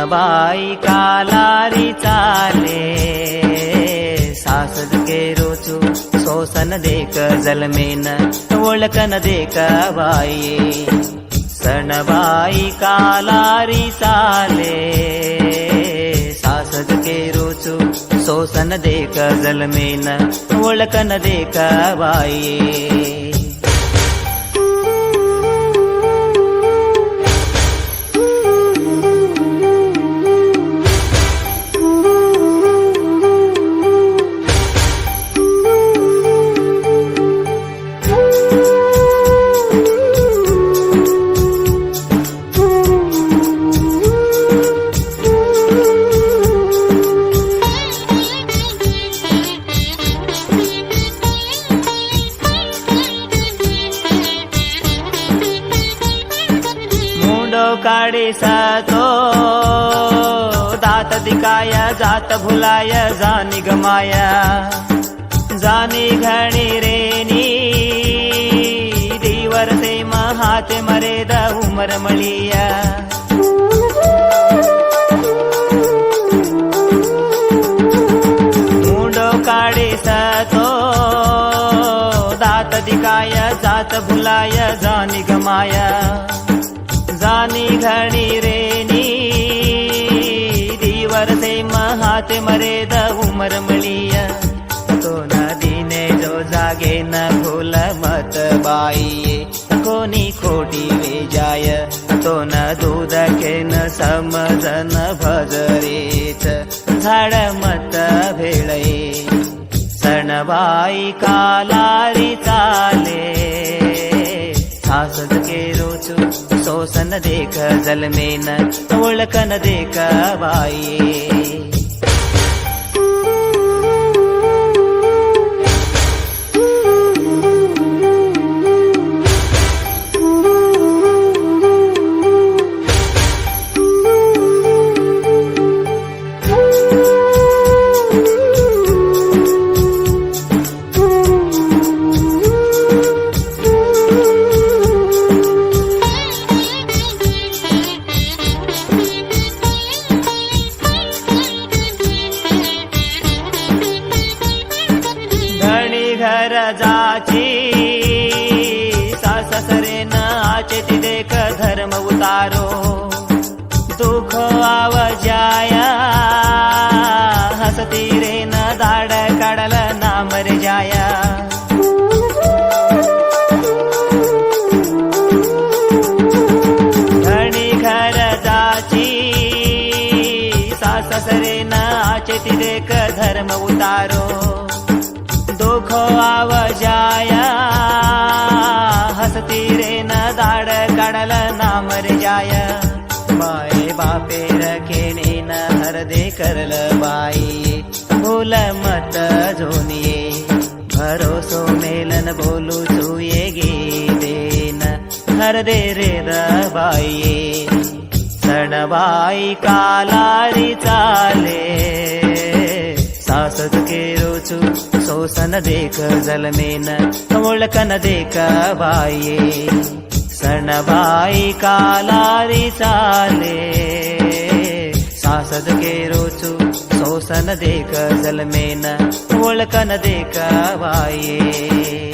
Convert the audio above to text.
सणबाई कालारी चाले, सासज के रोचू सोसन देक जलमेन ओळखन देक बाई। सणबाई कालारी चाले, सासज के रोचू सोसन देक जलमेन ओळखन देक बाई। काढे सातो दात दिकाया, जात भुलाया जानी गमाया। जानी घणी रेनी दीवर से महाते मरेद उमर मळिया। मुंडो काढे सातो दात दिकाया, जात भुलाया जानी गमाया। जानी घणी रेनी दीवर से महाते मरेद उमर मळिया। तो नदीने जो जागे न भूल मत बाई, कोणी खोटी वे जाय। तो न दूध के न समजन भजरेत, झाड मत भेळे। सणबाई कालारी चाले, सासज के रोचू सोसन देख जलमेन ओळखन देख बाई। घर जाची सासरे न आचेती देख धर्म उतारो। दुख आवजाया हसती रे न दाड काढल नाम रे जाया। घणी घर जाची सासरे न आचेती देख धर्म उतारो। दुख आवजाया हसती रे न दाड काढल नाम रे जाय। माये बापे रखेणे न हरदे करल बाई, भूल मत जोनिये। भरोसो मेलन बोलू चुये गे देन, हरदे रे र बाई। सणबाई कालारी चाले, सासज के रोचू सोसन देख जलमेन ओळखन देख बाई। सणबाई कालारी चाले, सासज के रोचू सोसन देख जलमेन ओळखन देख बाई।